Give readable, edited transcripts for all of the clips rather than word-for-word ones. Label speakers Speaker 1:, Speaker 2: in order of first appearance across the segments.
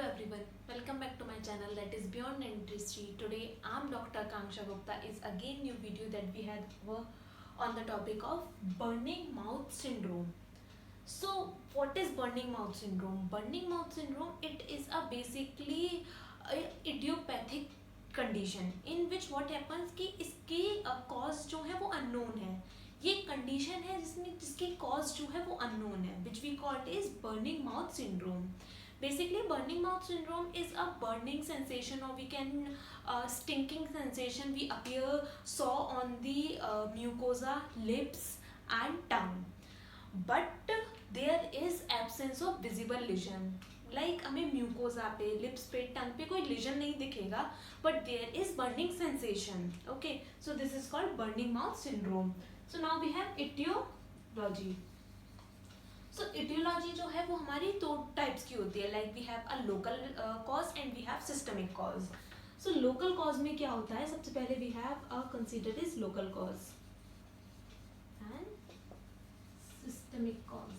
Speaker 1: everyone, welcome back to my channel that is Beyond Dentistry. Today I'm Dr. Kanksha Gupta is again new video that we had on the topic of burning mouth syndrome. So what is burning mouth syndrome? Burning mouth syndrome, it is a basically a idiopathic condition in which what happens कि इसकी cause जो है वो unknown है. ये condition है जिसमें जिसकी cause जो है वो unknown है, which we call it is burning mouth syndrome. Basically, burning mouth syndrome is a burning sensation, or we can stinking sensation we saw on the mucosa, lips and tongue. But there is absence of visible lesion. Like हमें mucosa पे, lips पे, tongue पे कोई lesion नहीं दिखेगा, but there is burning sensation. Okay, so this is called burning mouth syndrome. So now we have etiology. So etiology जो है वो हमारी दो टाइप्स की होती है. Like we have a local cause and we have systemic cause. So local cause में क्या होता है? सबसे पहले we have a consider is local cause and systemic cause.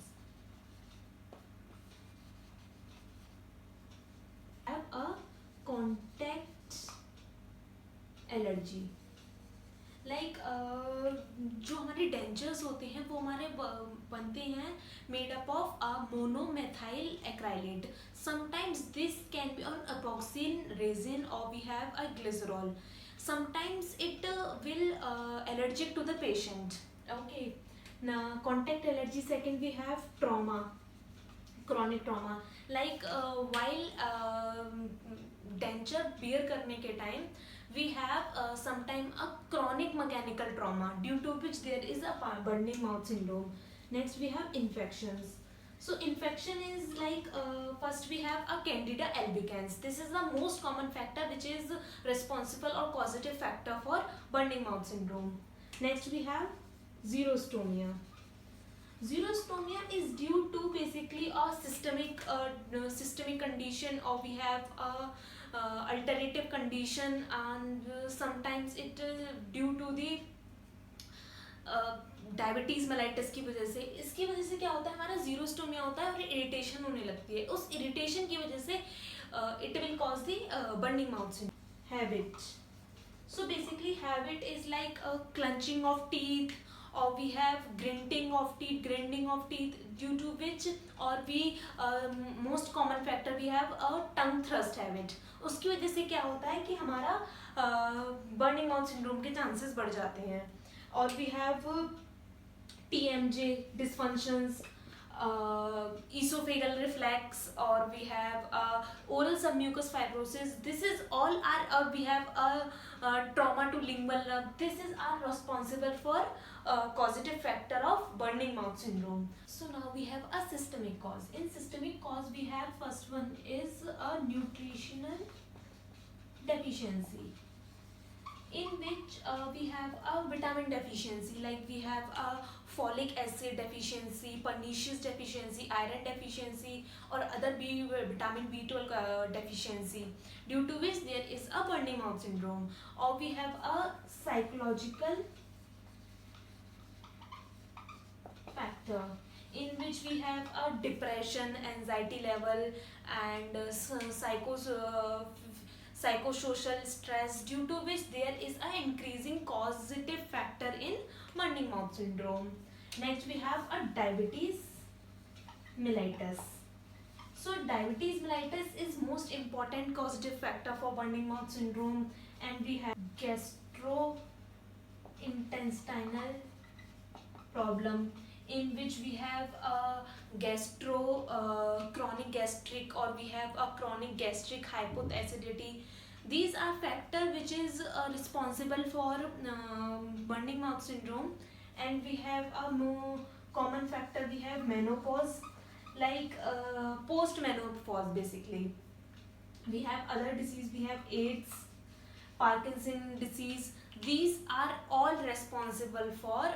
Speaker 1: Have a contact allergy. Like जो हमारे डेंचर्स होते हैं वो हमारे बनते हैं made up of a monomethyl acrylate. Sometimes this can be on एपॉक्सिन resin और we have a glycerol. Sometimes it will allergic to the patient. Okay, ना contact allergy. Second we have trauma, chronic trauma. Like while denture bear करने के time we have sometime a chronic mechanical trauma due to which there is a burning mouth syndrome. Next we have infections. So infection is like first we have a Candida albicans. This is the most common factor which is responsible or causative factor for burning mouth syndrome. Next we have xerostomia. Xerostomia is due to basically a systemic condition, or we have a alternative condition, and sometimes it due to the diabetes mellitus की वजह से. इसकी वजह से क्या होता है? हमारा जीरोस्टोमिया होता है और इरिटेशन होने लगती है. उस इरिटेशन की वजह से it will cause the burning mouth syndrome. Habit. So basically habit is like clenching of teeth, or we have grinding of teeth due to which, or we most common factor we have a tongue thrust habit. उसकी वजह से क्या होता है कि हमारा burning mouth syndrome के chances बढ़ जाते हैं. और we have TMJ dysfunctions, esophageal reflux, or we have oral submucous fibrosis. This is all are we have a trauma to lingual nerve. This is are responsible for causative factor of burning mouth syndrome. So now we have a systemic cause. In systemic cause we have first one is a nutritional deficiency, in which we have a vitamin deficiency. Like we have a folic acid deficiency, pernicious deficiency, iron deficiency, or other vitamin B12 deficiency, due to which there is a burning mouth syndrome. Or we have a psychological factor, in which we have a depression, anxiety level, and psychosocial stress, due to which there is an increasing causative factor in burning mouth syndrome. Next we have a diabetes mellitus. So diabetes mellitus is most important causative factor for burning mouth syndrome. And we have gastrointestinal problem, in which we have a chronic gastric, or we have a chronic gastric hypoacidity. These are factors which is responsible for burning mouth syndrome. And we have a more common factor, we have menopause, like post menopause. Basically we have other disease, we have AIDS, Parkinson disease. These are all responsible for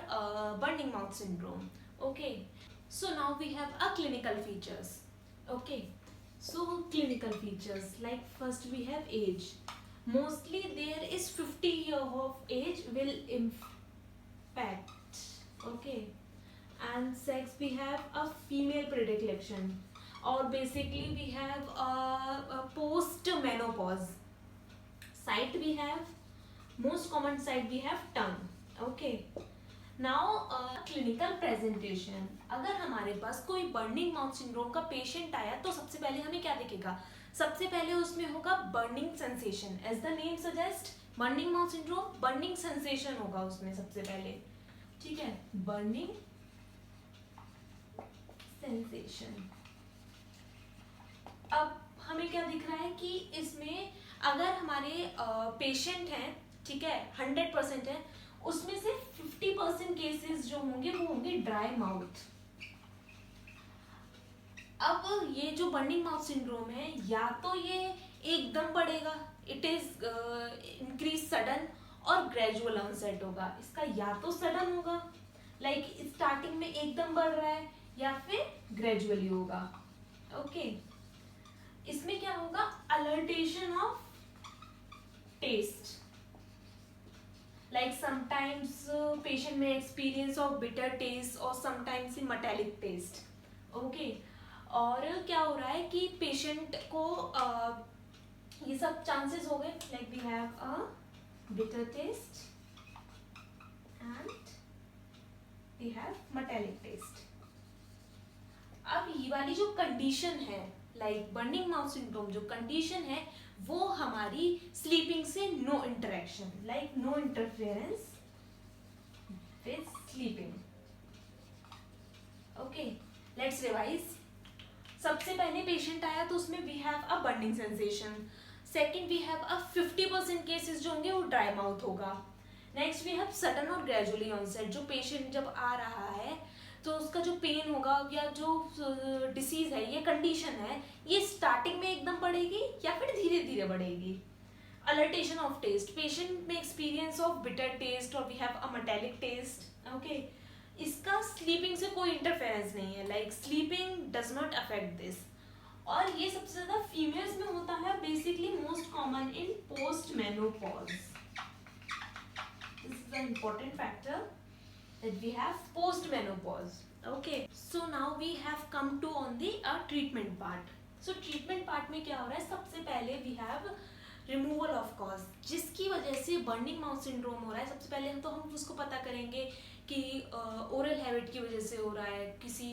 Speaker 1: burning mouth syndrome. Okay, so now we have a clinical features. Okay, so clinical features, like first we have age. Mostly there is 50 years of age will impact. Okay, and sex, we have a female predilection, or basically we have menopause. Site we have, most common site we have tongue. Okay. Now clinical presentation, अगर हमारे पास कोई burning mouth syndrome का patient आया तो सबसे पहले हमें क्या दिखेगा? सबसे पहले उसमें होगा burning sensation. As the name suggest, burning mouth syndrome, burning sensation होगा उसमें सबसे पहले. ठीक है, बर्निंग सेंसेशन. अब हमें क्या दिख रहा है कि इसमें अगर हमारे पेशेंट हैं, ठीक है, 100% है, उसमें से 50% केसेस जो होंगे वो होंगे ड्राई माउथ. अब ये जो बर्निंग माउथ सिंड्रोम है, या तो ये एकदम बढ़ेगा, इट इज इंक्रीज सडन, और ग्रेजुअल ऑनसेट होगा. इसका या तो सडन होगा, लाइक स्टार्टिंग में एकदम बढ़ रहा है, या फिर ग्रेजुअली होगा. ओके. इसमें क्या होगा? Alteration of taste, like sometimes patient may experience of bitter taste or sometimes in metallic taste. Okay. और क्या हो रहा है कि पेशेंट को ये सब चांसेस हो गए, like we have a bitter taste and we have metallic taste. अब ये वाली जो कंडीशन है, लाइक बर्निंग माउथ सिंड्रोम जो कंडीशन है, वो हमारी स्लीपिंग से no interaction, like no interference with sleeping. Okay, let's revise. सबसे पहले पेशेंट आया तो उसमें we have a burning sensation. Second we have a 50% cases जो होंगे वो ड्राई माउथ होगा. नेक्स्ट वी हैव सडन और ग्रेजुअली ऑनसेट. जो पेशेंट जब आ रहा है तो उसका जो पेन होगा या जो डिसीज है, ये कंडीशन है, ये स्टार्टिंग में एकदम बढ़ेगी या फिर धीरे धीरे बढ़ेगी. अलर्टेशन ऑफ टेस्ट, पेशेंट में एक्सपीरियंस ऑफ बिटर टेस्ट और we have a metallic taste. Okay. इसका स्लीपिंग से कोई इंटरफेरेंस नहीं है, like sleeping does not affect this. और ये सबसे ज्यादा फीमेल्स में होता है, basically most common in post menopause. This is the important factor that we have post menopause. Okay, so now we have come to on the treatment part. So treatment part में क्या हो रहा है? सबसे पहले we have removal of cause, जिसकी वजह से बर्निंग माउथ सिंड्रोम हो रहा है. सबसे पहले हम उसको पता करेंगे कि ओरल हैबिट की वजह से हो रहा है, किसी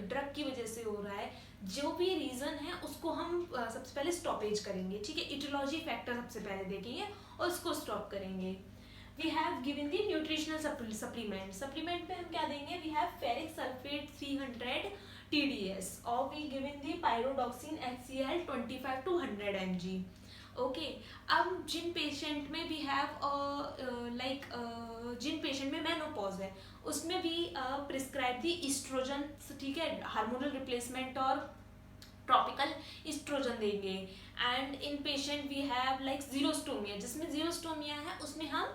Speaker 1: ड्रग की वजह से हो रहा है. जो भी रीजन है उसको हम सबसे पहले स्टॉपेज करेंगे. ठीक है, इटियोलॉजी फैक्टर सबसे पहले देखेंगे और उसको स्टॉप करेंगे. We have given the nutritional supplement. Supplement में हम क्या देंगे? We have ferric sulfate 300 TDS और we given the pyridoxine HCl 25 to 100 mg. Okay. अब जिन पेशेंट में we have जिन पेशेंट में मेनोपॉज है उसमें भी प्रिस्क्राइब दी इस्ट्रोजन. ठीक है, हार्मोनल रिप्लेसमेंट और ट्रॉपिकल इस्ट्रोजन देंगे. And in patient we have like xerostomia, जिसमें जीरोस्टोमिया है उसमें हम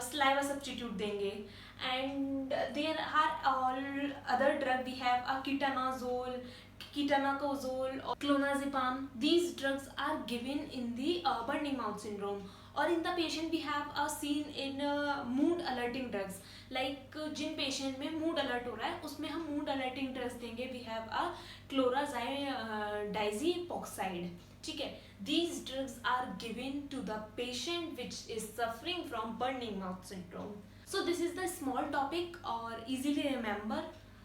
Speaker 1: saliva substitute देंगे. And there are all other drug, we have a ketanazole, ketoconazole or clonazepam. These drugs are given in the burning mouth syndrome. और in the patient we have a seen in mood alerting drugs, like Jin patient में mood alert हो रहा है उसमें हम mood alerting drugs देंगे. We have a chlordiazepoxide. ठीक है, these drugs are given to the patient which is suffering from burning mouth syndrome. So this is the small topic or easily remember.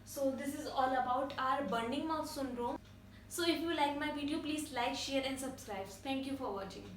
Speaker 1: So this is all about our burning mouth syndrome. So if you like my video, please like, share and subscribe. Thank you for watching.